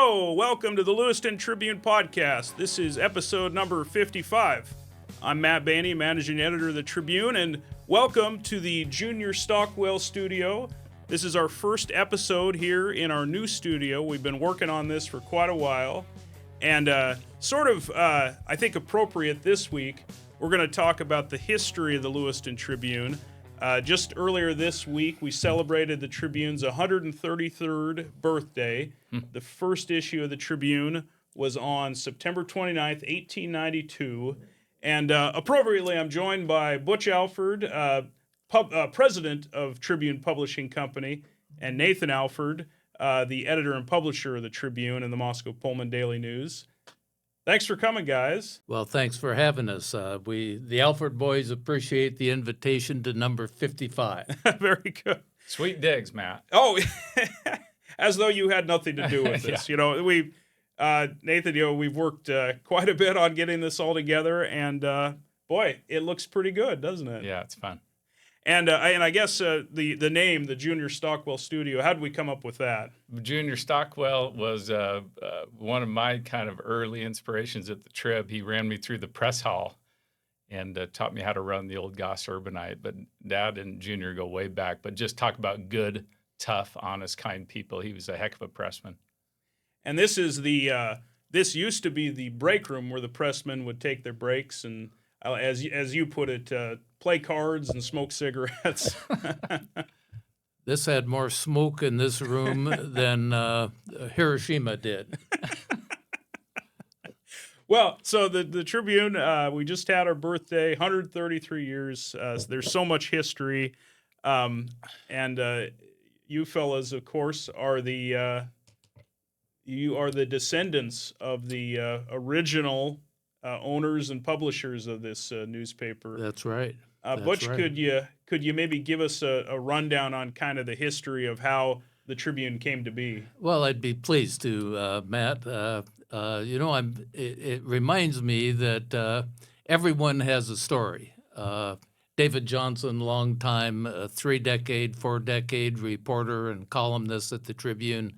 Hello, welcome to the Lewiston Tribune podcast. This is episode number 55. I'm Matt Baney, managing editor of the Tribune, and welcome to the Junior Stockwell studio. This is our first episode here in our new studio. We've been working on this for quite a while, and I think appropriate this week, we're going to talk about the history of the Lewiston Tribune. Just earlier this week, we celebrated the Tribune's 133rd birthday. The first issue of the Tribune was on September 29th, 1892. And appropriately, I'm joined by Butch Alford, president of Tribune Publishing Company, and Nathan Alford, the editor and publisher of the Tribune and the Moscow Pullman Daily News. Thanks for coming, guys. Well, thanks for having us. The Alford boys appreciate the invitation to number 55. Very good. Sweet digs, Matt. Oh, as though you had nothing to do with this. Yeah. You know, Nathan, we've worked quite a bit on getting this all together, and boy, it looks pretty good, doesn't it? Yeah, it's fun. And I guess the name, the Junior Stockwell Studio, how did we come up with that? Junior Stockwell was one of my kind of early inspirations at the Trib. He ran me through the press hall and taught me how to run the old Goss Urbanite. But Dad and Junior go way back. But just talk about good, tough, honest, kind people. He was a heck of a pressman. And this is this used to be the break room where the pressmen would take their breaks and, as you put it, play cards and smoke cigarettes. This had more smoke in this room than Hiroshima did. Well, so the Tribune, we just had our birthday, 133 years. There's so much history. And you fellas, of course, are the descendants of the original owners and publishers of this newspaper. That's right. Butch, right. could you maybe give us a rundown on kind of the history of how the Tribune came to be? Well, I'd be pleased to, Matt. It reminds me that everyone has a story. David Johnson, longtime 4-decade reporter and columnist at the Tribune,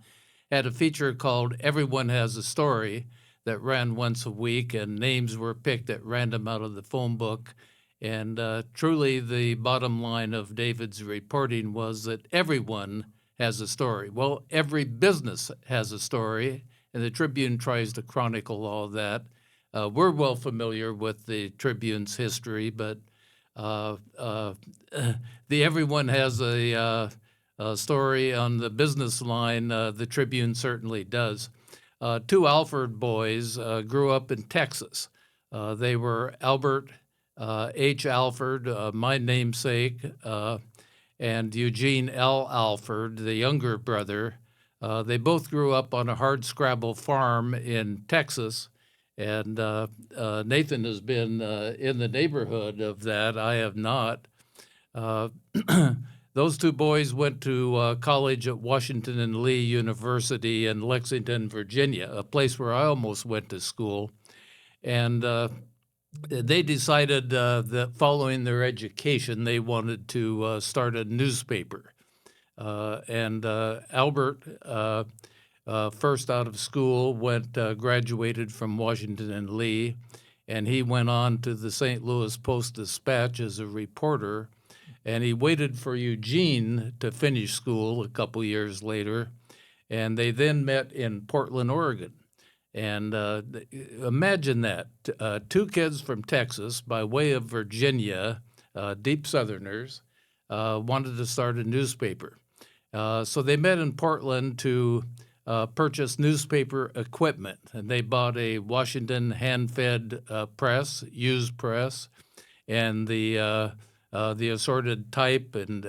had a feature called "Everyone Has a Story" that ran once a week, and names were picked at random out of the phone book. And truly, the bottom line of David's reporting was that everyone has a story. Well, every business has a story, and the Tribune tries to chronicle all that. We're well familiar with the Tribune's history, but everyone has a story on the business line. The Tribune certainly does. Two Alford boys grew up in Texas. They were Albert H. Alford, my namesake, and Eugen L. Alford, the younger brother. They both grew up on a hardscrabble farm in Texas, and Nathan has been in the neighborhood of that. I have not. Those two boys went to college at Washington and Lee University in Lexington, Virginia, a place where I almost went to school. And they decided that following their education, they wanted to start a newspaper. Albert, first out of school, graduated from Washington and Lee, and he went on to the St. Louis Post-Dispatch as a reporter. And he waited for Eugene to finish school a couple years later, and they then met in Portland, Oregon. And imagine that, two kids from Texas by way of Virginia, deep Southerners, wanted to start a newspaper. So they met in Portland to purchase newspaper equipment, and they bought a Washington hand-fed press, used press, and the assorted type and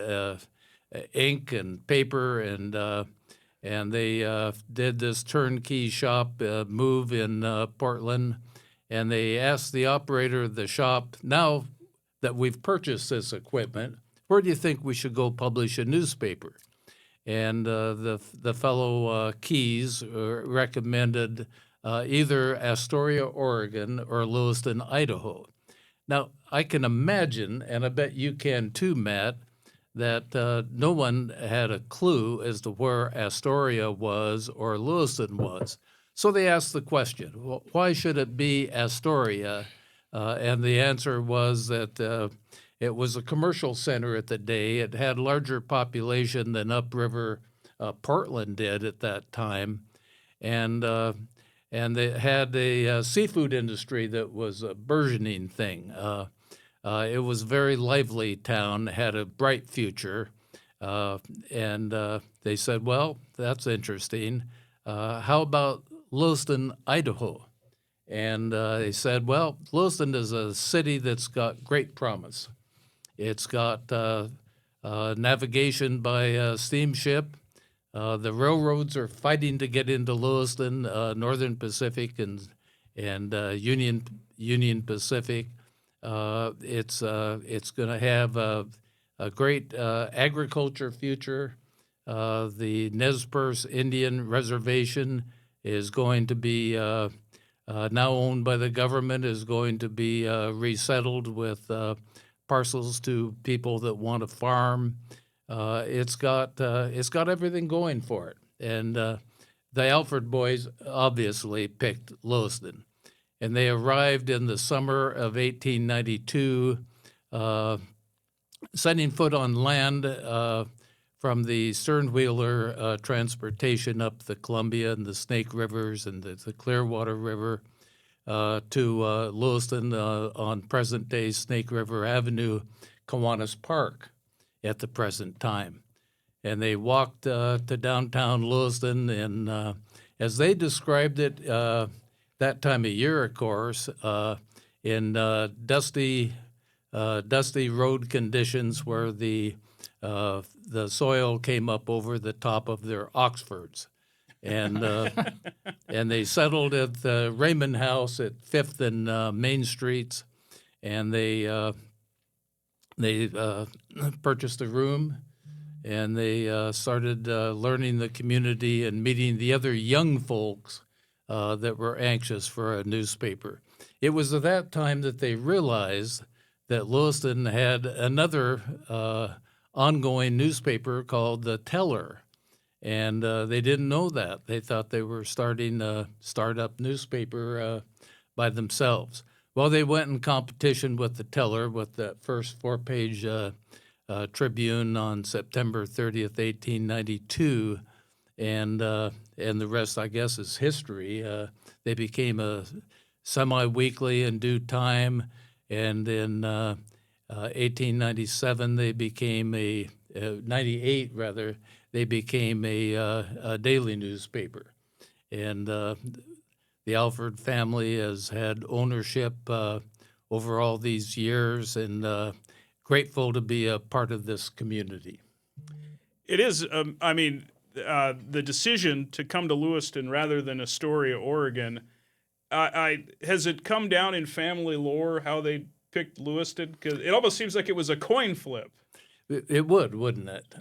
ink and paper, and they did this turnkey shop move in Portland, and they asked the operator of the shop, "Now that we've purchased this equipment, where do you think we should go publish a newspaper?" And the fellow Keys recommended either Astoria, Oregon, or Lewiston, Idaho. Now, I can imagine, and I bet you can too, Matt, that no one had a clue as to where Astoria was or Lewiston was. So they asked the question, well, why should it be Astoria? And the answer was that it was a commercial center at the day. It had larger population than upriver Portland did at that time. And they had a seafood industry that was a burgeoning thing. It was a very lively town, had a bright future, and they said, well, that's interesting. How about Lewiston, Idaho? And they said, well, Lewiston is a city that's got great promise. It's got navigation by steamship. The railroads are fighting to get into Lewiston, Northern Pacific and Union Pacific. It's going to have a great agriculture future. The Nez Perce Indian Reservation is going to be now owned by the government, is going to be resettled with parcels to people that want to farm. It's got everything going for it, and the Alford boys obviously picked Lewiston, and they arrived in the summer of 1892, setting foot on land from the Sternwheeler transportation up the Columbia and the Snake Rivers and the Clearwater River to Lewiston on present-day Snake River Avenue, Kiwanis Park at the present time. And they walked to downtown Lewiston, and as they described it, that time of year, of course, in dusty road conditions where the soil came up over the top of their Oxfords. And they settled at the Raymond House at 5th and Main Streets, and they purchased a room, and they started learning the community and meeting the other young folks that were anxious for a newspaper. It was at that time that they realized that Lewiston had another ongoing newspaper called The Teller, and they didn't know that. They thought they were starting a startup newspaper by themselves. Well, they went in competition with The Teller with that first 4-page Tribune on September 30th, 1892, and the rest, I guess, is history. They became a semi-weekly in due time, and in 1897 they became 98 rather, they became a daily newspaper. And the Alford family has had ownership over all these years, and grateful to be a part of this community. It is, the decision to come to Lewiston rather than Astoria, Oregon, has it come down in family lore how they picked Lewiston? Because it almost seems like it was a coin flip. It would, wouldn't it?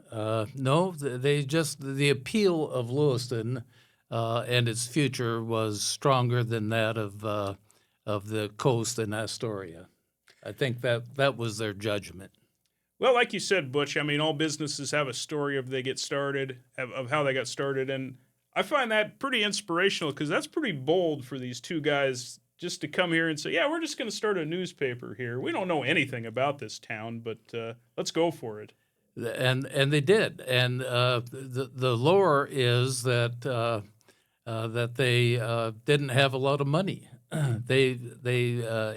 No, the appeal of Lewiston and its future was stronger than that of the coast and Astoria. I think that was their judgment. Well, like you said, Butch, all businesses have a story of they get started, of how they got started, and I find that pretty inspirational because that's pretty bold for these two guys just to come here and say, yeah, we're just going to start a newspaper here. We don't know anything about this town, but let's go for it. And they did. And the lore is that they didn't have a lot of money. They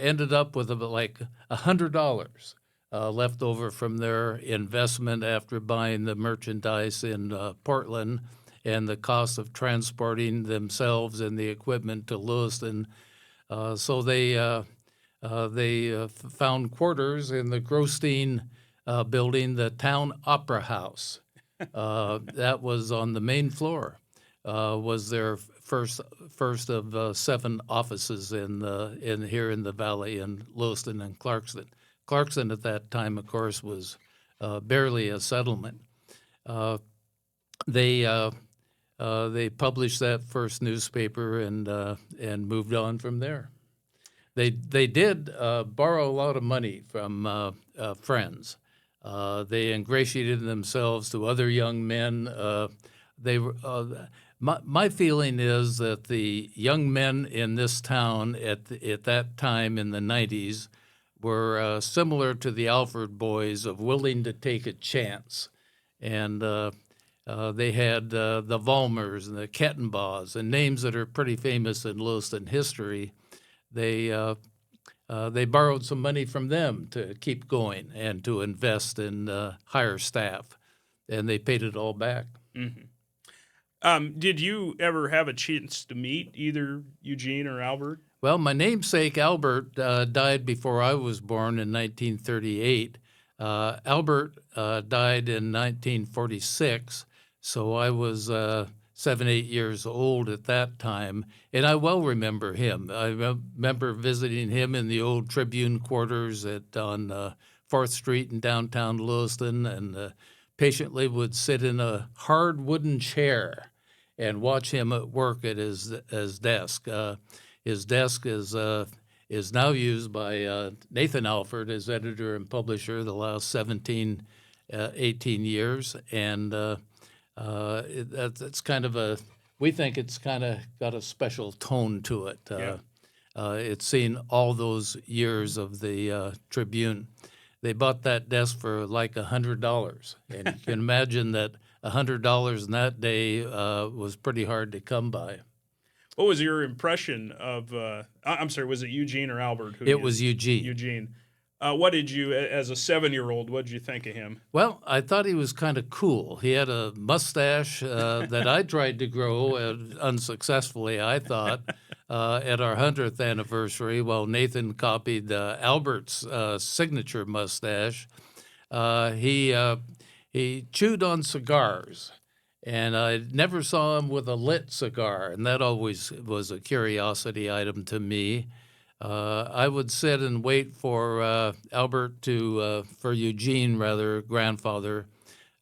ended up with about like $100 left over from their investment after buying the merchandise in Portland and the cost of transporting themselves and the equipment to Lewiston. So they found quarters in the Grosstein building, the Town Opera House. That was on the main floor. Was their first of 7 offices in here in the valley in Lewiston and Clarkston. Clarkston at that time, of course, was barely a settlement. They published that first newspaper and moved on from there. They did borrow a lot of money from friends. They ingratiated themselves to other young men. My feeling is that the young men in this town at that time in the 90s were similar to the Alford boys of willing to take a chance. And they had the Vollmers and the Kettenbaugh and names that are pretty famous in Lewiston history. They borrowed some money from them to keep going and to invest in hire staff, and they paid it all back. Mm-hmm. Did you ever have a chance to meet either Eugene or Albert? Well, my namesake Albert died before I was born in 1938. Albert died in 1946, so I was 7, 8 years old at that time, and I well remember him. I remember visiting him in the old Tribune quarters on 4th Street in downtown Lewiston, and patiently would sit in a hard wooden chair and watch him at work at his desk. His desk is now used by Nathan Alford as editor and publisher the last 17, 18 years, and it's kind of we think it's kind of got a special tone to it. It's seen all those years of the Tribune. They bought that desk for like $100, and you can imagine that $100 in that day was pretty hard to come by. What was your impression of? I'm sorry, was it Eugene or Albert? It was Eugene. Eugene. What did you, as a 7-year-old, what did you think of him? Well, I thought he was kind of cool. He had a mustache that I tried to grow unsuccessfully, I thought, at our 100th anniversary, while Nathan copied Albert's signature mustache. He chewed on cigars, and I never saw him with a lit cigar, and that always was a curiosity item to me. I would sit and wait for Albert for Eugene, grandfather,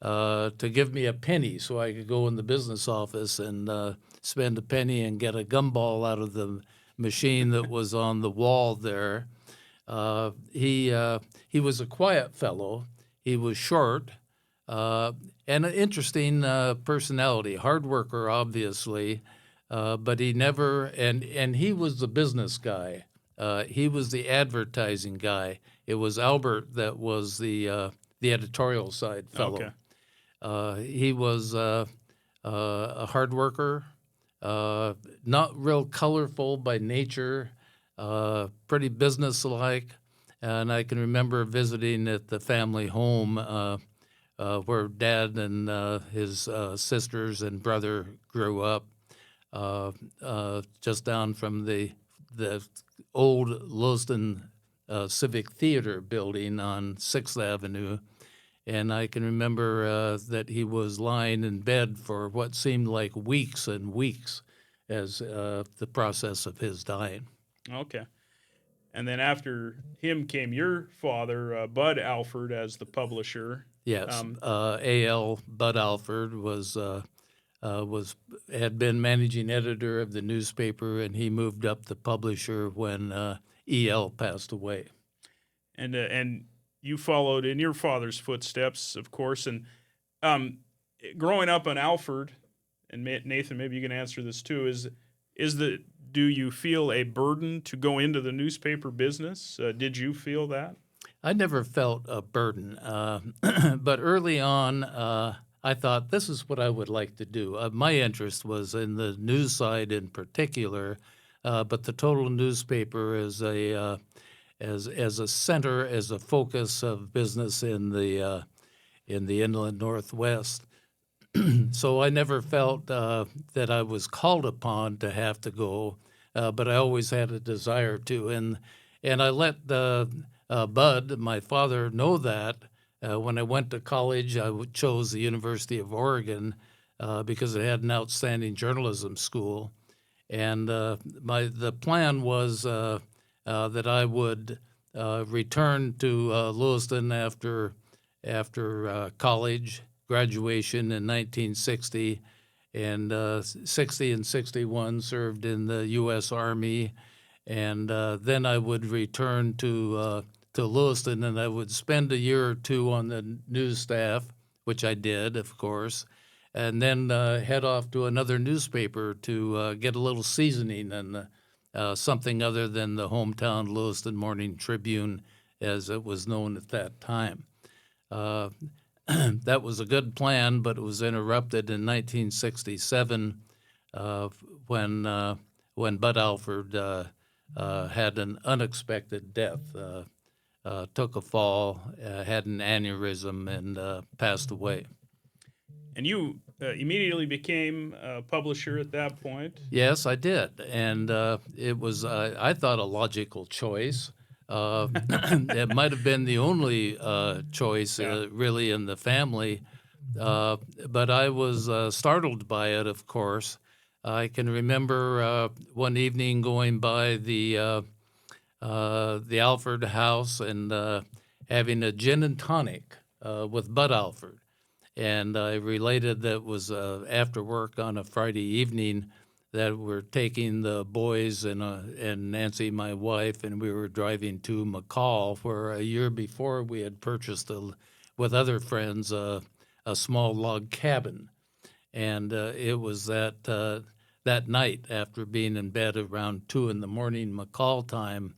to give me a penny so I could go in the business office and spend a penny and get a gumball out of the machine that was on the wall there. He was a quiet fellow. He was short and an interesting personality, hard worker, obviously, but he never, and he was the business guy. He was the advertising guy. It was Albert that was the editorial side fellow. Okay. He was a hard worker, not real colorful by nature, pretty businesslike. And I can remember visiting at the family home where Dad and his sisters and brother grew up, just down from the old Lewiston Civic Theater building on 6th Avenue. And I can remember that he was lying in bed for what seemed like weeks and weeks as the process of his dying. Okay. And then after him came your father, Bud Alford, as the publisher. Yes. A.L. Bud Alford had been managing editor of the newspaper, and he moved up the publisher when E.L. passed away. And you followed in your father's footsteps, of course. And growing up on Alford, and Nathan, maybe you can answer this too, do you feel a burden to go into the newspaper business? Did you feel that? I never felt a burden, but early on, I thought this is what I would like to do. My interest was in the news side in particular, but the total newspaper as a center, as a focus of business in the inland Northwest. So I never felt that I was called upon to have to go, but I always had a desire to, and I let Bud, my father, know that. When I went to college, I chose the University of Oregon because it had an outstanding journalism school, and the plan was that I would return to Lewiston after college graduation in 1960, and 60 and 61 served in the U.S. Army, and then I would return to to Lewiston, and I would spend a year or two on the news staff, which I did, of course, and then head off to another newspaper to get a little seasoning and something other than the hometown Lewiston Morning Tribune, as it was known at that time. That was a good plan, but it was interrupted in 1967 when Bud Alford had an unexpected death, took a fall, had an aneurysm, and passed away. And you immediately became a publisher at that point. Yes, I did, and it was, I thought, a logical choice. It might have been the only choice really in the family, but I was startled by it, of course. I can remember one evening going by the Alford house and having a gin and tonic with Bud Alford. And I related that it was after work on a Friday evening that we're taking the boys and Nancy, my wife, and we were driving to McCall, where a year before we had purchased, with other friends, a small log cabin. And it was that night, after being in bed around 2 in the morning McCall time,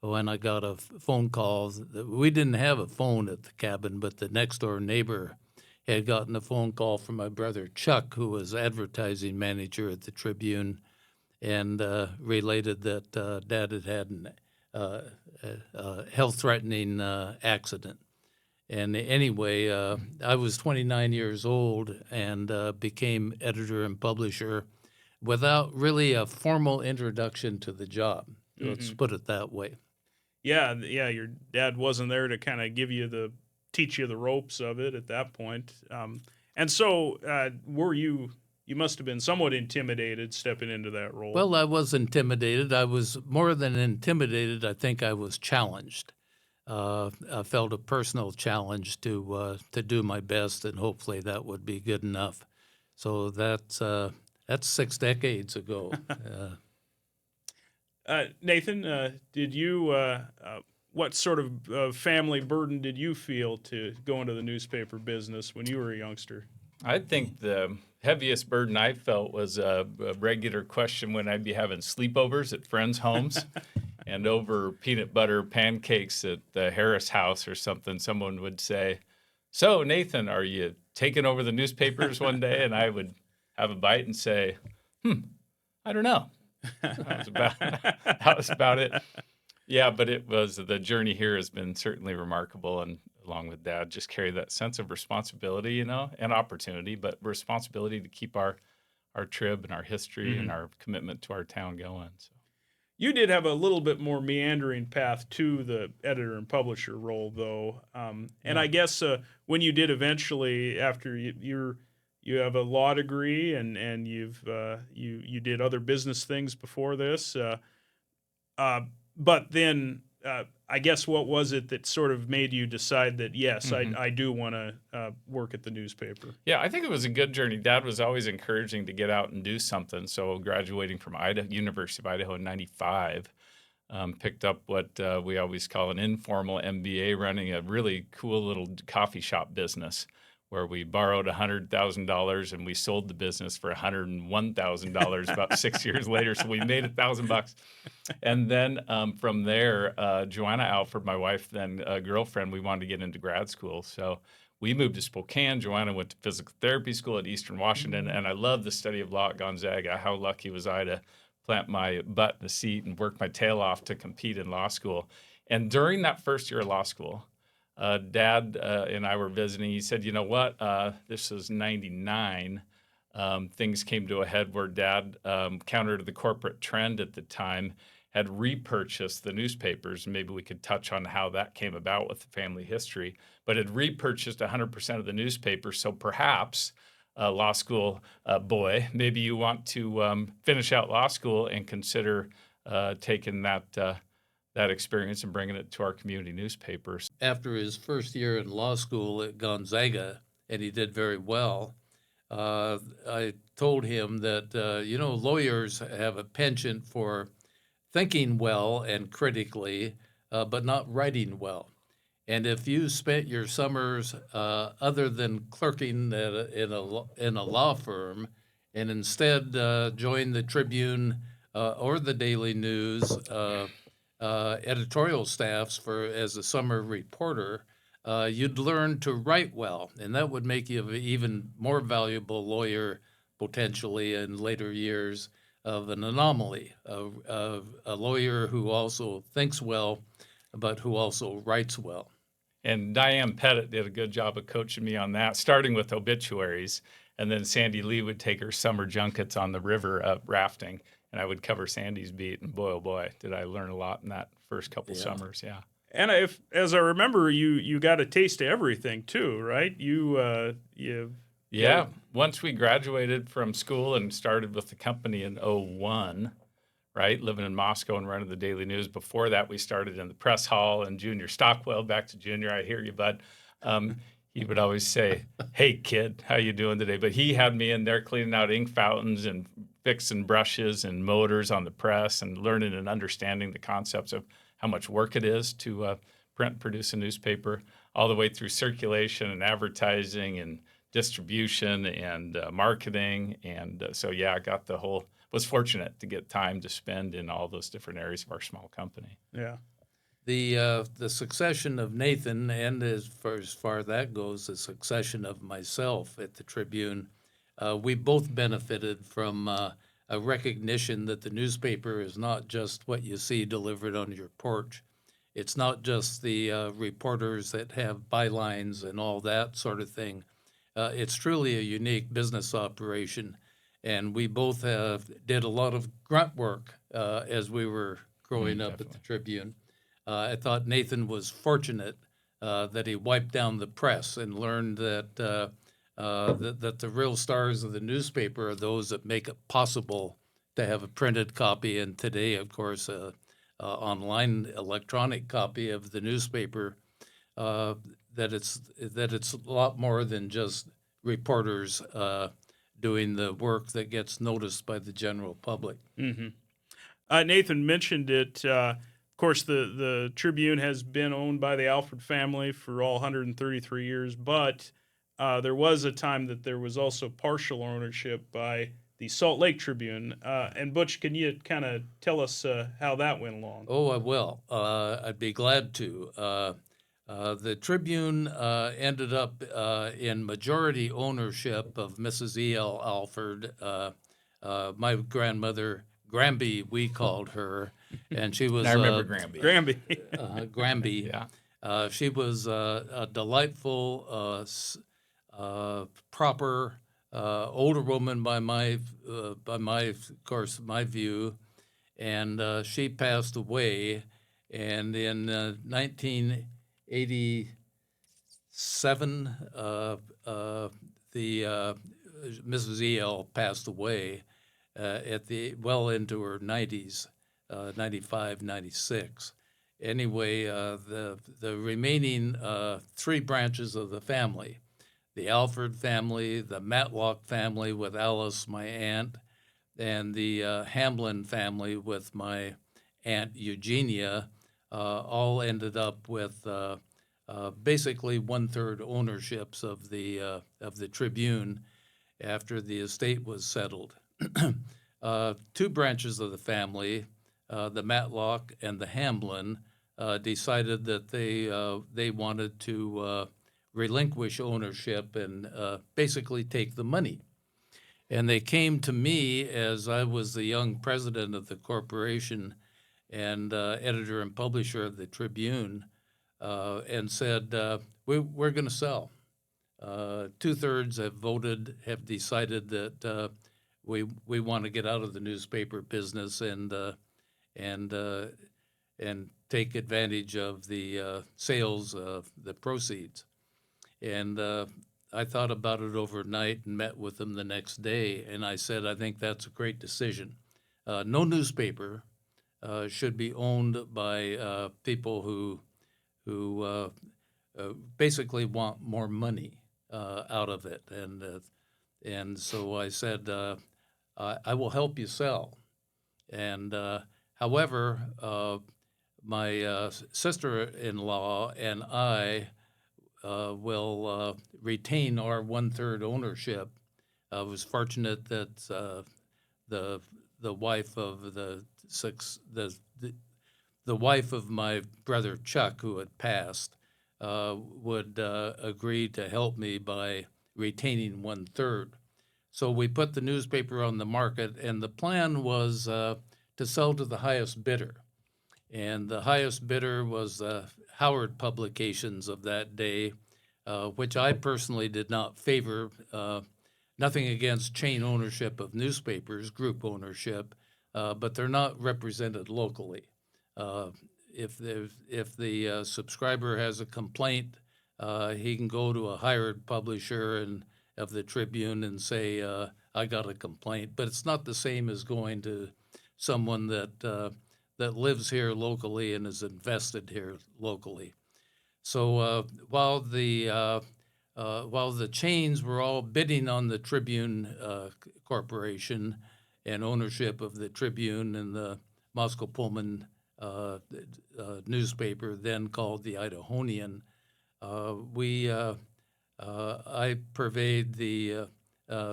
when I got a phone call. We didn't have a phone at the cabin, but the next door neighbor had gotten a phone call from my brother Chuck, who was advertising manager at the Tribune, and related that Dad had had a health-threatening accident. And anyway, I was 29 years old and became editor and publisher without really a formal introduction to the job. Mm-hmm. Let's put it that way. Yeah. Your dad wasn't there to kind of teach you the ropes of it at that point. And so were you must have been somewhat intimidated stepping into that role. Well, I was intimidated. I was more than intimidated. I think I was challenged. I felt a personal challenge to do my best, and hopefully that would be good enough. So that's 6 decades ago. Nathan, did you what sort of family burden did you feel to go into the newspaper business when you were a youngster? I think the heaviest burden I felt was a regular question when I'd be having sleepovers at friends' homes and over peanut butter pancakes at the Harris house or something. Someone would say, "So, Nathan, are you taking over the newspapers one day?" And I would have a bite and say, I don't know. That was about it. Yeah, but the journey here has been certainly remarkable, and along with Dad, just carry that sense of responsibility, and opportunity, but responsibility to keep our trib and our history and our commitment to our town going. So. You did have a little bit more meandering path to the editor and publisher role, though, and I guess when you did eventually, after you have a law degree and you did other business things before this, but then I guess what was it that sort of made you decide that, yes, I do want to work at the newspaper? Yeah, I think it was a good journey. Dad was always encouraging to get out and do something. So graduating from University of Idaho in 95, picked up what we always call an informal MBA, running a really cool little coffee shop business where we borrowed $100,000 and we sold the business for $101,000 about 6 years later. So we made $1,000. And then from there, Joanna Alford, my wife, then girlfriend, we wanted to get into grad school. So we moved to Spokane. Joanna went to physical therapy school at Eastern Washington. And I love the study of law at Gonzaga. How lucky was I to plant my butt in the seat and work my tail off to compete in law school. And during that first year of law school, Dad and I were visiting. He said, "You know what? This was 99. Things came to a head where Dad, counter to the corporate trend at the time, had repurchased the newspapers. Maybe we could touch on how that came about with the family history, but had repurchased 100% of the newspapers. So perhaps, law school boy, maybe you want to finish out law school and consider taking that experience and bringing it to our community newspapers." After his first year in law school at Gonzaga, and he did very well, I told him that, lawyers have a penchant for thinking well and critically, but not writing well. And if you spent your summers other than clerking in a law firm, and instead joined the Tribune or the Daily News editorial staffs as a summer reporter, you'd learn to write well, and that would make you an even more valuable lawyer potentially in later years of an anomaly, a lawyer who also thinks well, but who also writes well. And Diane Pettit did a good job of coaching me on that, starting with obituaries. And then Sandy Lee would take her summer junkets on the river up rafting, and I would cover Sandy's beat. And boy, oh boy, did I learn a lot in that first couple summers. Yeah. And as I remember, you got a taste of everything too, right? Yeah. Once we graduated from school and started with the company in 2001, right, living in Moscow and running the Daily News. Before that, we started in the press hall and Junior Stockwell. Back to Junior, I hear you, bud. He would always say, "Hey, kid, how you doing today?" But he had me in there cleaning out ink fountains and fixing brushes and motors on the press and learning and understanding the concepts of how much work it is to print and produce a newspaper, all the way through circulation and advertising and distribution and marketing. And I got was fortunate to get time to spend in all those different areas of our small company. Yeah. The succession of Nathan, and as far that goes, the succession of myself at the Tribune, we both benefited from a recognition that the newspaper is not just what you see delivered on your porch. It's not just the reporters that have bylines and all that sort of thing. It's truly a unique business operation, and we both did a lot of grunt work as we were growing up at the Tribune. I thought Nathan was fortunate that he wiped down the press and learned that the real stars of the newspaper are those that make it possible to have a printed copy, and today, of course, online electronic copy of the newspaper. That it's a lot more than just reporters doing the work that gets noticed by the general public. Mm-hmm. Nathan mentioned it. Of course, the Tribune has been owned by the Alford family for all 133 years, but there was a time that there was also partial ownership by the Salt Lake Tribune. And Butch, can you kind of tell us how that went along? Oh, I will. I'd be glad to. The Tribune ended up in majority ownership of Mrs. E.L. Alford, my grandmother, Granby, we called her, and she was. I remember Granby. Granby. Yeah. She was a delightful, proper older woman by my view, and she passed away, and in 1987, the Mrs. E.L. passed away into her 90s, 95, 96. Anyway, the remaining three branches of the family, the Alford family, the Matlock family with Alice, my aunt, and the Hamblin family with my Aunt Eugenia, all ended up with basically 1/3 ownerships of the Tribune after the estate was settled. Two branches of the family, the Matlock and the Hamblin, decided that they wanted to relinquish ownership and basically take the money. And they came to me as I was the young president of the corporation and editor and publisher of the Tribune, and said, we're going to sell. 2/3 have decided that we want to get out of the newspaper business and take advantage of the sales of the proceeds. And I thought about it overnight and met with them the next day, and I said, I think that's a great decision. No newspaper should be owned by people who basically want more money out of it, and so I said, I will help you sell. And however, my sister-in-law and I will retain our 1/3 ownership. I was fortunate that the wife of the wife of my brother Chuck, who had passed, would agree to help me by retaining 1/3. So we put the newspaper on the market, and the plan was to sell to the highest bidder. And the highest bidder was Howard Publications of that day, which I personally did not favor. Nothing against chain ownership of newspapers, group ownership, but they're not represented locally. If the subscriber has a complaint, he can go to a hired publisher and of the Tribune and say, I got a complaint. But it's not the same as going to someone that lives here locally and is invested here locally. So while the chains were all bidding on the Tribune Corporation and ownership of the Tribune and the Moscow Pullman newspaper, then called the Idahonian, I pervade the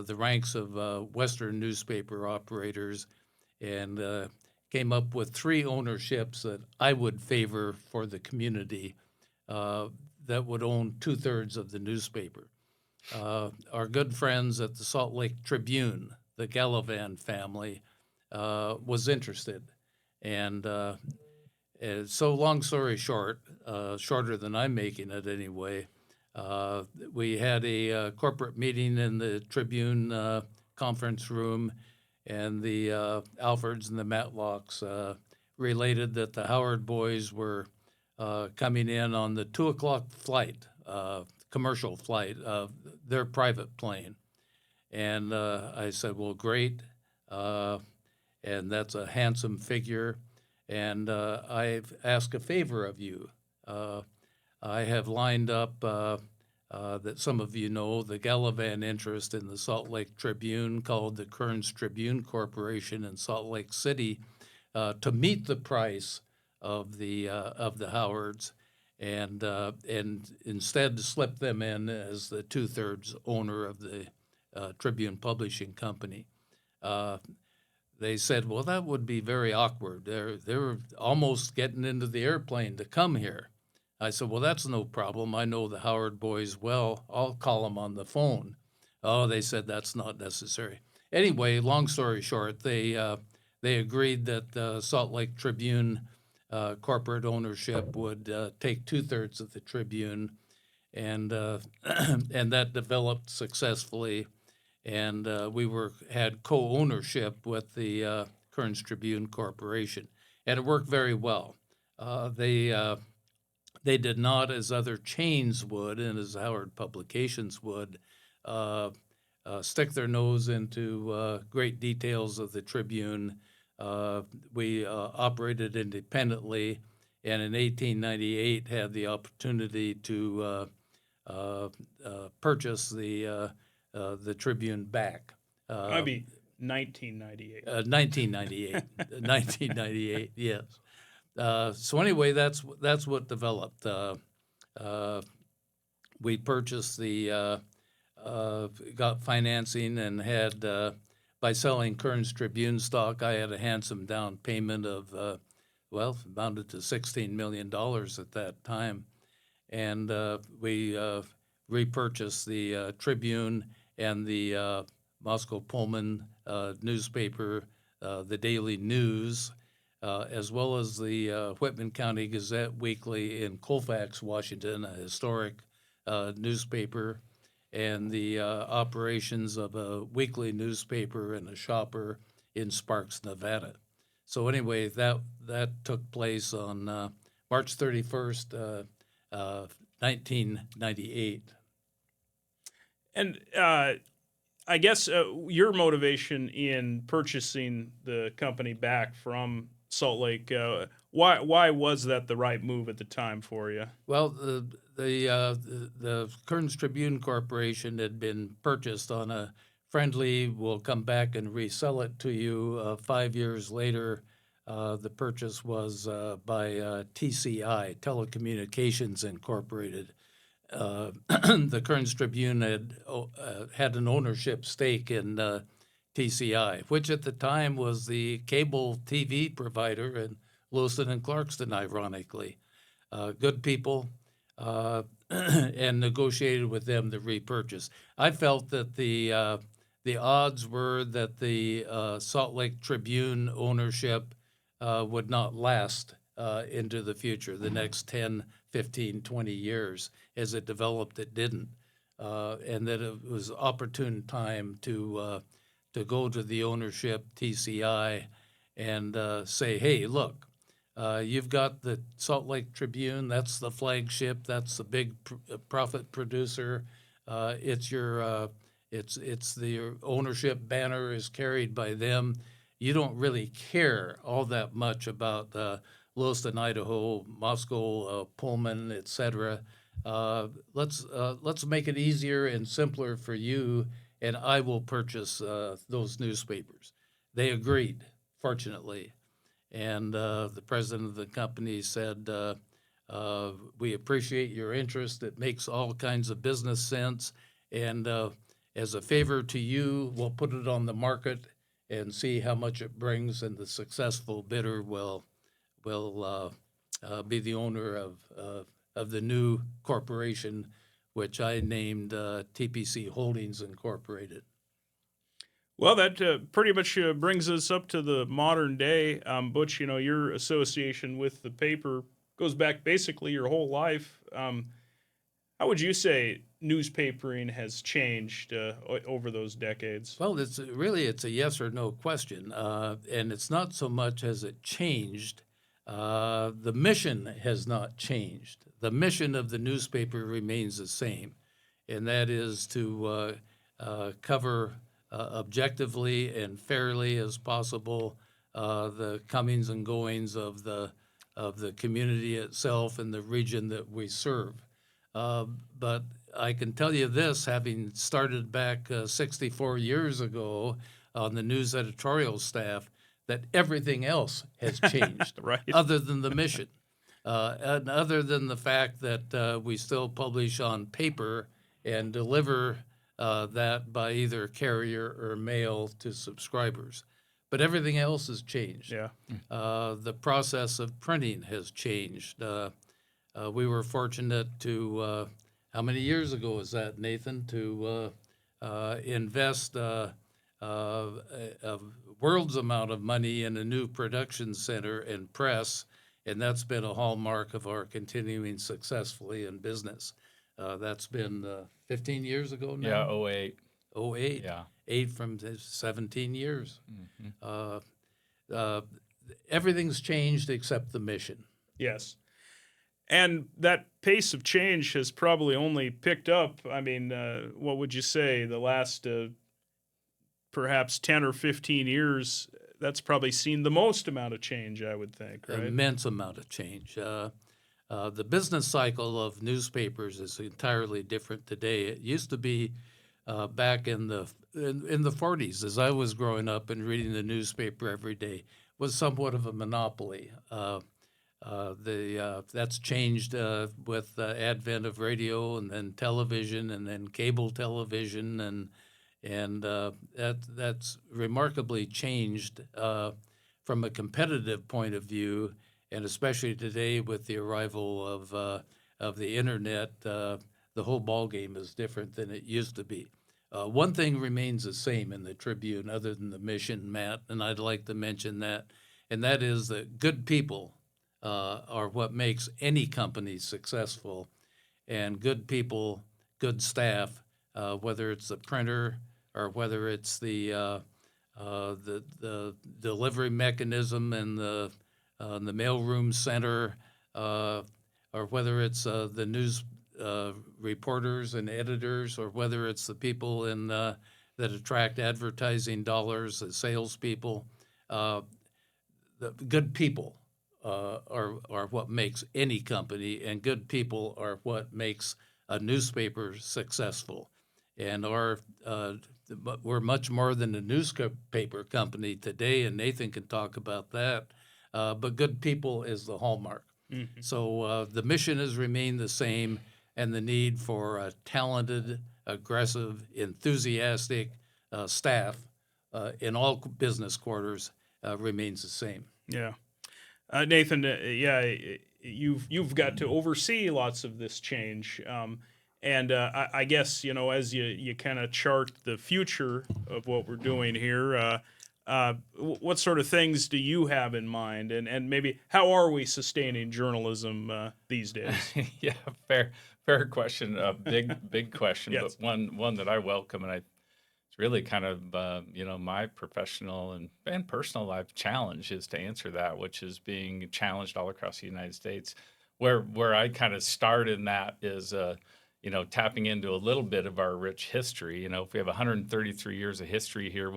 ranks of Western newspaper operators and came up with 3 ownerships that I would favor for the community that would own 2/3 of the newspaper. Our good friends at the Salt Lake Tribune, the Gallivan family, was interested. And so long story short, shorter than I'm making it anyway, we had a corporate meeting in the Tribune conference room, and the Alfords and the Matlocks related that the Howard boys were coming in on the 2:00 flight, commercial flight, their private plane. And I said, well, great. And that's a handsome figure. And I've asked a favor of you. I have lined up that some of you know the Gallivan interest in the Salt Lake Tribune, called the Kearns Tribune Corporation in Salt Lake City, to meet the price of the Howards, and instead slip them in as the 2/3 owner of the Tribune Publishing Company. They said, well, that would be very awkward. They're almost getting into the airplane to come here. I said, well, that's no problem. I know the Howard boys well. I'll call them on the phone. Oh, they said that's not necessary. Anyway, long story short, they agreed that Salt Lake Tribune corporate ownership would take 2/3 of the Tribune, and and that developed successfully. And we had co-ownership with the Kearns Tribune Corporation, and it worked very well. They did not, as other chains would and as Howard Publications would, stick their nose into great details of the Tribune. We operated independently, and in 1898 had the opportunity to purchase the Tribune back. I'd be 1998. 1998. 1998, yes. So anyway, that's what developed. We purchased got financing and had, by selling Kearns Tribune stock, I had a handsome down payment of, amounted to $16 million at that time. And we repurchased the Tribune and the Moscow Pullman newspaper, the Daily News, as well as the Whitman County Gazette Weekly in Colfax, Washington, a historic newspaper, and the operations of a weekly newspaper and a shopper in Sparks, Nevada. So anyway, that took place on March 31st, 1998. And I guess your motivation in purchasing the company back from Salt Lake, why was that the right move at the time for you? Well, the Kearns Tribune Corporation had been purchased on a friendly, we'll come back and resell it to you 5 years later The purchase was by TCI, Telecommunications Incorporated. The Kearns Tribune had an ownership stake in TCI, which at the time was the cable TV provider in Lewiston and Clarkston, ironically. Good people, and negotiated with them to repurchase. I felt that the odds were that the Salt Lake Tribune ownership would not last into the future, the next 10, 15, 20 years. As it developed, it didn't. And that it was opportune time to go to the ownership, TCI, and say, hey, look, you've got the Salt Lake Tribune, that's the flagship, that's the big profit producer. It's the ownership banner is carried by them. You don't really care all that much about Lewiston, Idaho, Moscow, Pullman, etc. Let's make it easier and simpler for you, and I will purchase those newspapers. They agreed, fortunately. And the president of the company said, we appreciate your interest. It makes all kinds of business sense. And as a favor to you, we'll put it on the market and see how much it brings. And the successful bidder will be the owner of the new corporation, which I named TPC Holdings Incorporated. Well, that pretty much brings us up to the modern day. Butch, your association with the paper goes back basically your whole life. How would you say newspapering has changed over those decades? Well, it's a yes or no question, and it's not so much as it changed. The mission has not changed. The mission of the newspaper remains the same, and that is to cover objectively and fairly as possible the comings and goings of the community itself and the region that we serve. But I can tell you this, having started back 64 years ago on the news editorial staff, that everything else has changed, right, other than the mission, and other than the fact that we still publish on paper and deliver that by either carrier or mail to subscribers. But everything else has changed. Yeah. The process of printing has changed. We were fortunate to, how many years ago was that, Nathan, to invest a world's amount of money in a new production center and press, and that's been a hallmark of our continuing successfully in business. That's been 15 years ago now? Yeah, 08. 08. Yeah. 8 from 17 years. Everything's changed except the mission. Yes. And that pace of change has probably only picked up. I mean, what would you say, the last perhaps 10 or 15 years, that's probably seen the most amount of change, I would think, right? Immense amount of change. The business cycle of newspapers is entirely different today. It used to be back in the 40s, as I was growing up and reading the newspaper every day, was somewhat of a monopoly. That's changed with the advent of radio and then television and then cable television, and that's remarkably changed from a competitive point of view, and especially today with the arrival of the internet, the whole ballgame is different than it used to be. One thing remains the same in the Tribune, other than the mission, Matt, and I'd like to mention that, and that is that good people are what makes any company successful, and good people, good staff, whether it's the printer or whether it's the delivery mechanism and the mailroom center, or whether it's the news reporters and editors, or whether it's the people that attract advertising dollars, the salespeople. The good people are what makes any company, and good people are what makes a newspaper successful. And we're much more than a newspaper company today, and Nathan can talk about that. but good people is the hallmark. So the mission has remained the same, and the need for a talented, aggressive, enthusiastic staff in all business quarters remains the same. Yeah. Nathan, you've got to oversee lots of this change, and I guess as you kind of chart the future of what we're doing here, what sort of things do you have in mind, and maybe how are we sustaining journalism these days? Yeah, fair question. A big question, Yes. but one that I welcome, and it's really kind of my professional and personal life challenge is to answer that, which is being challenged all across the United States. Where I kind of start in that is tapping into a little bit of our rich history. If we have 133 years of history here,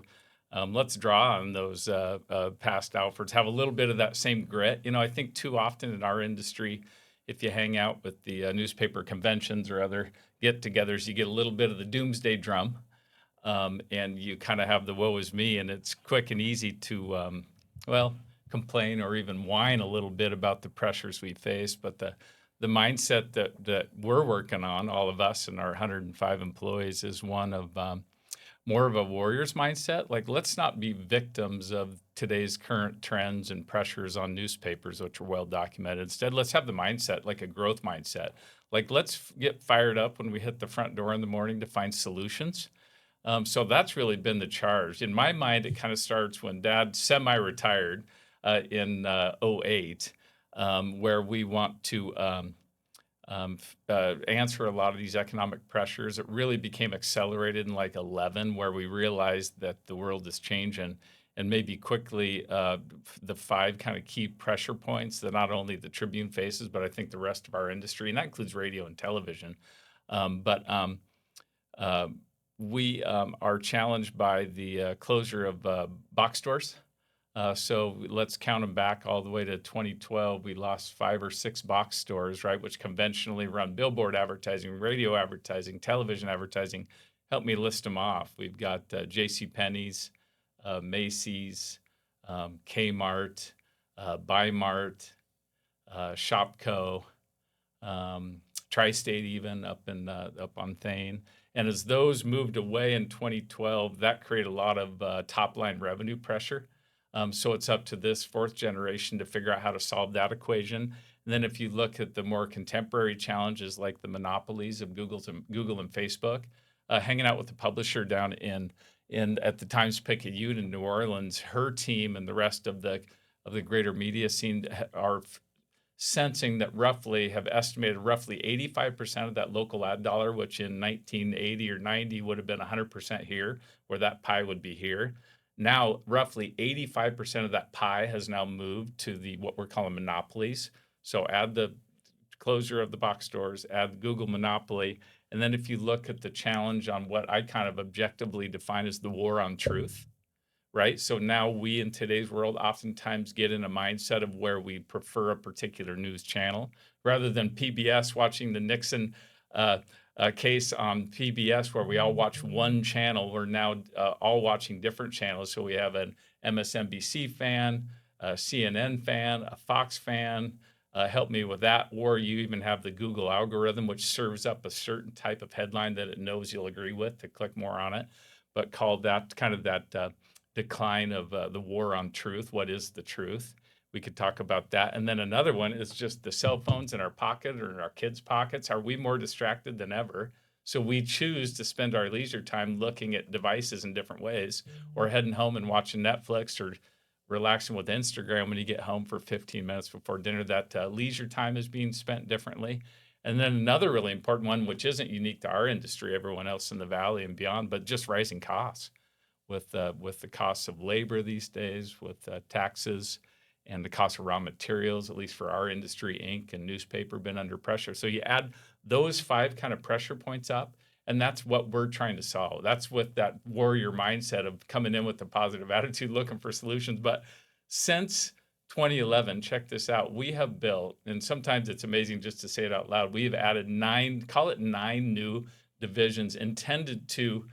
let's draw on those past Alfords, have a little bit of that same grit. I think too often in our industry, if you hang out with the newspaper conventions or other get-togethers, you get a little bit of the doomsday drum, and you kind of have the woe is me, and it's quick and easy to, complain or even whine a little bit about the pressures we face. But the mindset that we're working on, all of us and our 105 employees, is one of more of a warrior's mindset. Like, let's not be victims of today's current trends and pressures on newspapers, which are well documented. Instead, let's have the mindset, like a growth mindset. Like, let's get fired up when we hit the front door in the morning to find solutions. So that's really been the charge. In my mind, it kind of starts when Dad semi-retired in 2008, where we want to answer a lot of these economic pressures. It really became accelerated in like 2011, where we realized that the world is changing, and maybe quickly the 5 kind of key pressure points that not only the Tribune faces, but I think the rest of our industry, and that includes radio and television. We are challenged by the closure of box stores. So let's count them back all the way to 2012. We lost 5 or 6 box stores, right, which conventionally run billboard advertising, radio advertising, television advertising. Help me list them off. We've got JCPenney's, Macy's, Kmart, Bi-Mart, Shopco, Tri-State, even up on Thane. And as those moved away in 2012, that created a lot of top-line revenue pressure. So it's up to this 4th generation to figure out how to solve that equation. And then if you look at the more contemporary challenges, like the monopolies of Google and Facebook, hanging out with the publisher down in at the Times-Picayune in New Orleans, her team and the rest of the greater media scene are sensing that have estimated roughly 85% of that local ad dollar, which in 1980 or 90 would have been 100% here, where that pie would be here. Now, roughly 85% of that pie has now moved to what we're calling monopolies. So add the closure of the box stores, add the Google monopoly, and then if you look at the challenge on what I kind of objectively define as the war on truth, right? So now we in today's world oftentimes get in a mindset of where we prefer a particular news channel rather than PBS watching the Nixon case on PBS where we all watch one channel. We're now all watching different channels. So we have an MSNBC fan, a CNN fan, a Fox fan. Help me with that. Or you even have the Google algorithm, which serves up a certain type of headline that it knows you'll agree with to click more on it, but called that kind of that decline of the war on truth. What is the truth? We could talk about that. And then another one is just the cell phones in our pocket or in our kids' pockets. Are we more distracted than ever? So we choose to spend our leisure time looking at devices in different ways, or heading home and watching Netflix, or relaxing with Instagram when you get home for 15 minutes before dinner. That leisure time is being spent differently. And then another really important one, which isn't unique to our industry, everyone else in the Valley and beyond, but just rising costs with the costs of labor these days, with taxes, and the cost of raw materials, at least for our industry, ink and newspaper, been under pressure. So you add those 5 kind of pressure points up, and that's what we're trying to solve. That's with that warrior mindset of coming in with a positive attitude, looking for solutions. But since 2011, check this out, we have built, and sometimes it's amazing just to say it out loud, we have added 9 new divisions intended to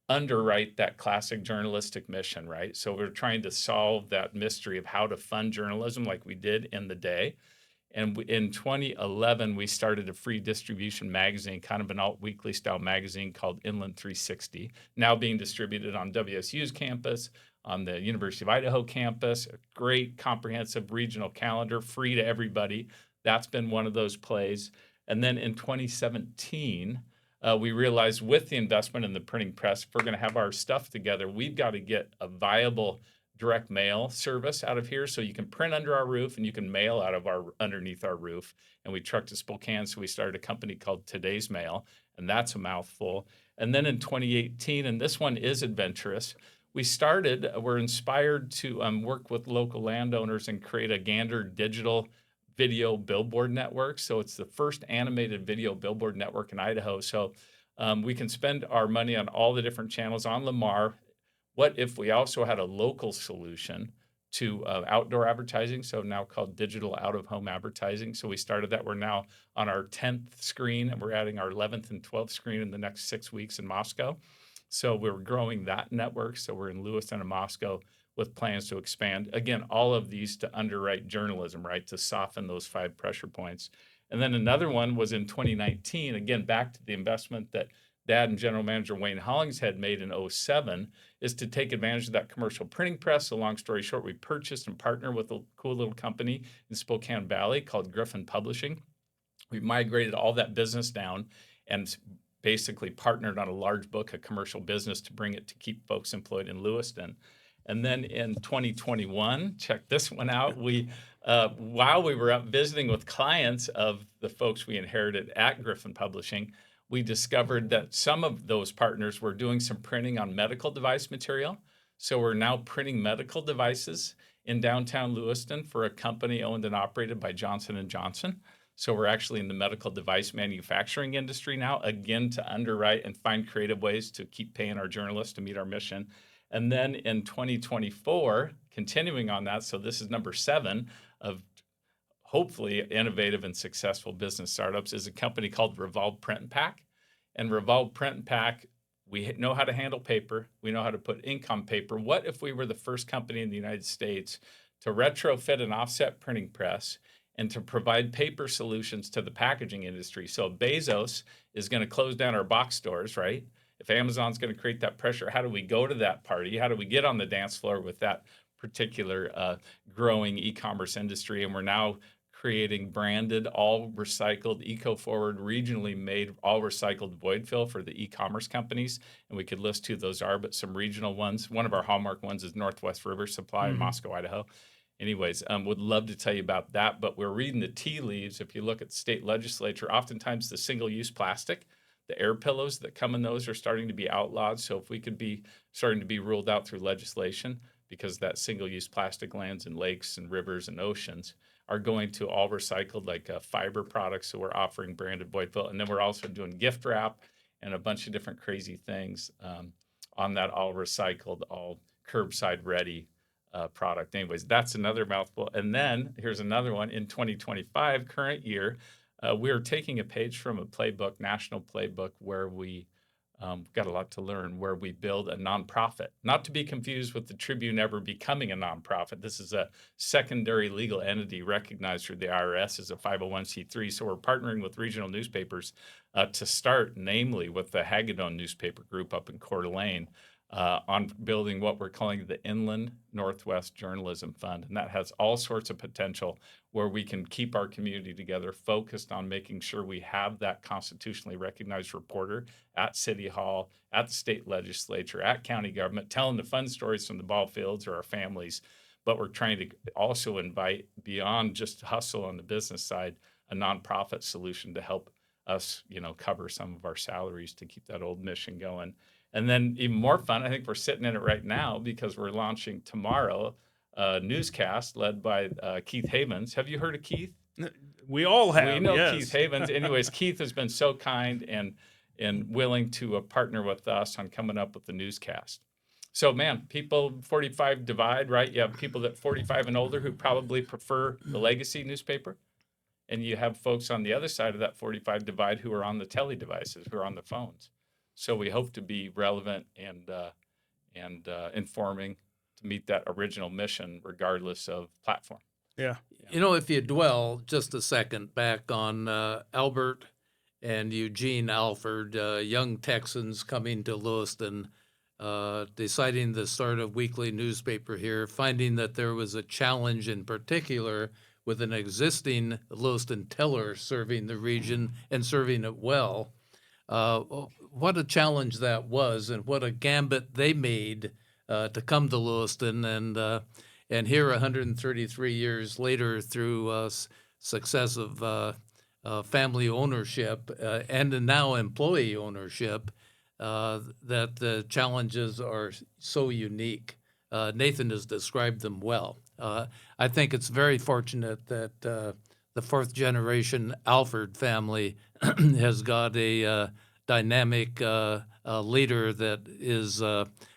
underwrite that classic journalistic mission, right? So we're trying to solve that mystery of how to fund journalism like we did in the day. And in 2011, we started a free distribution magazine, kind of an alt-weekly style magazine called Inland 360, now being distributed on WSU's campus, on the University of Idaho campus, a great comprehensive regional calendar, free to everybody. That's been one of those plays. And then in 2017, we realized with the investment in the printing press, if we're going to have our stuff together, we've got to get a viable direct mail service out of here, so you can print under our roof and you can mail out of our underneath our roof. And we trucked to Spokane, so we started a company called Today's Mail, and that's a mouthful. And then in 2018, and this one is adventurous, we're inspired to work with local landowners and create a Gander digital video billboard network. So it's the first animated video billboard network in Idaho. So we can spend our money on all the different channels on Lamar. What if we also had a local solution to outdoor advertising, so now called digital out-of-home advertising? So we started that. We're now on our 10th screen, and we're adding our 11th and 12th screen in the next 6 weeks in Moscow. So we're growing that network. So we're in Lewiston and Moscow with plans to expand. Again, all of these to underwrite journalism, right, to soften those 5 pressure points. And then another one was in 2019, again, back to the investment that Dad and General Manager Wayne Hollingshead made in 2007, is to take advantage of that commercial printing press. So long story short, we purchased and partnered with a cool little company in Spokane Valley called Griffin Publishing. We migrated all that business down and basically partnered on a large book of commercial business to bring it to keep folks employed in Lewiston. And then in 2021, check this one out, we while we were up visiting with clients of the folks we inherited at Griffin Publishing, we discovered that some of those partners were doing some printing on medical device material. So we're now printing medical devices in downtown Lewiston for a company owned and operated by Johnson & Johnson. So we're actually in the medical device manufacturing industry now, again, to underwrite and find creative ways to keep paying our journalists to meet our mission. And then in 2024, continuing on that, so this is number 7 of hopefully innovative and successful business startups, is a company called Revolve Print and Pack. And Revolve Print and Pack, we know how to handle paper. We know how to put ink on paper. What if we were the first company in the United States to retrofit an offset printing press and to provide paper solutions to the packaging industry? So Bezos is going to close down our box stores, right? If Amazon's going to create that pressure, how do we go to that party? How do we get on the dance floor with that particular growing e-commerce industry? And we're now creating branded, all recycled, eco-forward, regionally made, all recycled void fill for the e-commerce companies. And we could list who those are, but some regional ones. One of our hallmark ones is Northwest River Supply in Moscow, Idaho. Anyways, would love to tell you about that, but we're reading the tea leaves. If you look at the state legislature, oftentimes the single-use plastic, the air pillows that come in those are starting to be outlawed. So if we could be starting to be ruled out through legislation, because that single-use plastic lands in lakes and rivers and oceans, are going to all recycled, like fiber products. So we're offering branded void fill. And then we're also doing gift wrap and a bunch of different crazy things on that all recycled, all curbside ready product. Anyways, that's another mouthful. And then here's another one. In 2025, current year, we're taking a page from a playbook, national playbook, where we got a lot to learn, where we build a nonprofit, not to be confused with the Tribune ever becoming a nonprofit. This is a secondary legal entity recognized through the IRS as a 501c3. So we're partnering with regional newspapers to start, namely with the Hagedorn newspaper group up in Coeur d'Alene, on building what we're calling the Inland Northwest Journalism Fund. And that has all sorts of potential where we can keep our community together, focused on making sure we have that constitutionally recognized reporter at City Hall, at the state legislature, at county government, telling the fun stories from the ball fields or our families. But we're trying to also invite, beyond just hustle on the business side, a nonprofit solution to help us, cover some of our salaries to keep that old mission going. And then even more fun, I think we're sitting in it right now because we're launching tomorrow a newscast led by Keith Havens. Have you heard of Keith? We all have. We know yes. Keith Havens. Anyways, Keith has been so kind and willing to partner with us on coming up with the newscast. So, man, people 45 divide, right? You have people that 45 and older who probably prefer the legacy newspaper. And you have folks on the other side of that 45 divide who are on the tele devices, who are on the phones. So we hope to be relevant and informing to meet that original mission, regardless of platform. Yeah. You know, if you dwell just a second back on Albert and Eugene Alford, young Texans coming to Lewiston, deciding to start a weekly newspaper here, finding that there was a challenge in particular with an existing Lewiston teller serving the region and serving it well. What a challenge that was, and what a gambit they made to come to Lewiston, and here 133 years later, through successive family ownership and now employee ownership, that the challenges are so unique. Nathan has described them well. I think it's very fortunate that the fourth generation Alford family has got a dynamic leader that is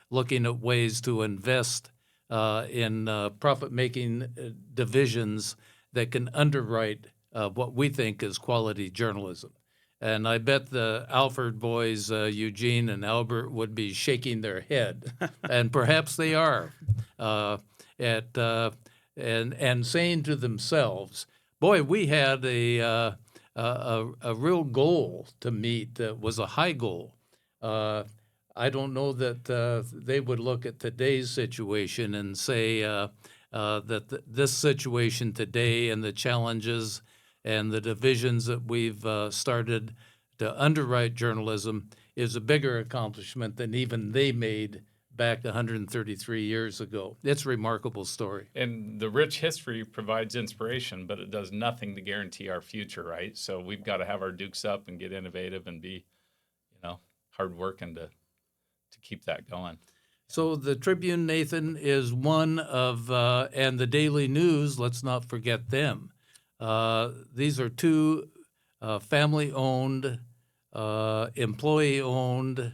looking at ways to invest in profit-making divisions that can underwrite what we think is quality journalism. And I bet the Alford boys, Eugene and Albert, would be shaking their head, and perhaps they are, and saying to themselves, "Boy, we had a real goal to meet that was a high goal." I don't know that they would look at today's situation and say that this situation today and the challenges and the divisions that we've started to underwrite journalism is a bigger accomplishment than even they made back 133 years ago. It's a remarkable story. And the rich history provides inspiration, but it does nothing to guarantee our future, right? So we've got to have our dukes up and get innovative and be, hardworking to keep that going. So the Tribune, Nathan, is one of, and the Daily News, let's not forget them. These are two family-owned, employee-owned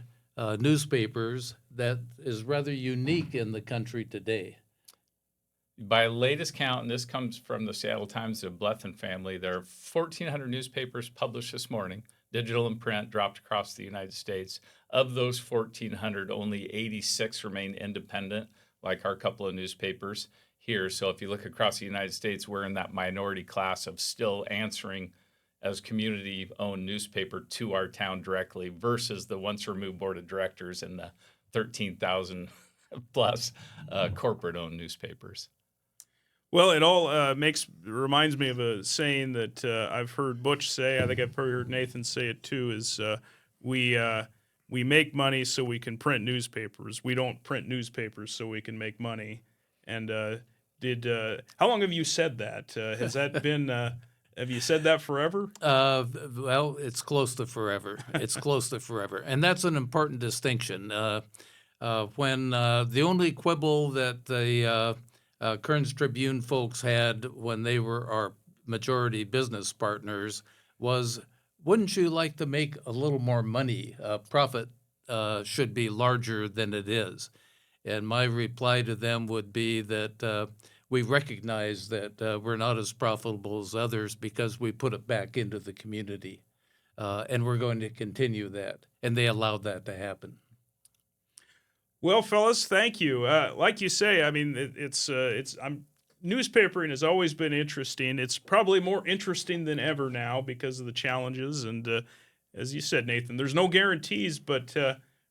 newspapers that is rather unique in the country today. By latest count, and this comes from the Seattle Times, the Blethen family, there are 1,400 newspapers published this morning, digital and print, dropped across the United States. Of those 1,400, only 86 remain independent, like our couple of newspapers here. So if you look across the United States, we're in that minority class of still answering as community-owned newspaper to our town directly versus the once-removed board of directors and the 13,000 plus corporate-owned newspapers. Well, it all reminds me of a saying that I've heard Butch say. I think I've probably heard Nathan say it too. Is we make money so we can print newspapers. We don't print newspapers so we can make money. And how long have you said that? Has that been? Have you said that forever? Well, it's close to forever. It's close to forever, and that's an important distinction. When the only quibble that the Kearns Tribune folks had when they were our majority business partners was, wouldn't you like to make a little more money? Profit should be larger than it is. And my reply to them would be that we recognize that we're not as profitable as others because we put it back into the community. And we're going to continue that. And they allowed that to happen. Well, fellas, thank you. Like you say, I mean, newspapering has always been interesting. It's probably more interesting than ever now because of the challenges. And as you said, Nathan, there's no guarantees, but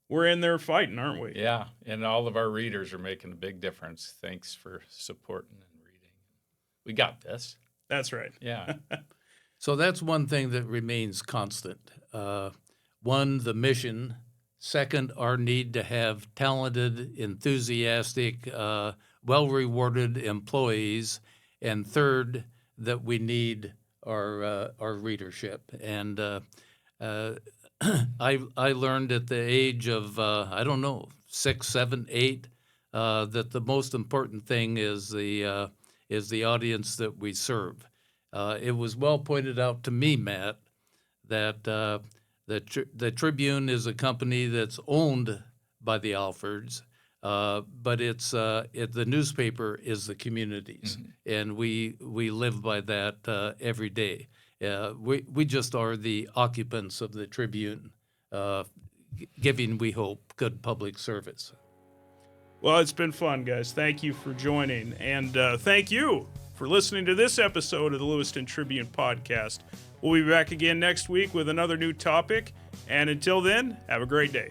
we're in there fighting, aren't we? Yeah, and all of our readers are making a big difference. Thanks for supporting and reading. We got this. That's right. Yeah. So that's one thing that remains constant. One, the mission. Second, our need to have talented, enthusiastic, well-rewarded employees. And third, that we need our readership. And I learned at the age of, 6, 7, 8, that the most important thing is the audience that we serve. It was well pointed out to me, Matt, that the Tribune is a company that's owned by the Alfords, but the newspaper is the community's, and we live by that every day. We just are the occupants of the Tribune, giving, we hope, good public service. Well, it's been fun, guys. Thank you for joining. And thank you for listening to this episode of the Lewiston Tribune podcast. We'll be back again next week with another new topic. And until then, have a great day.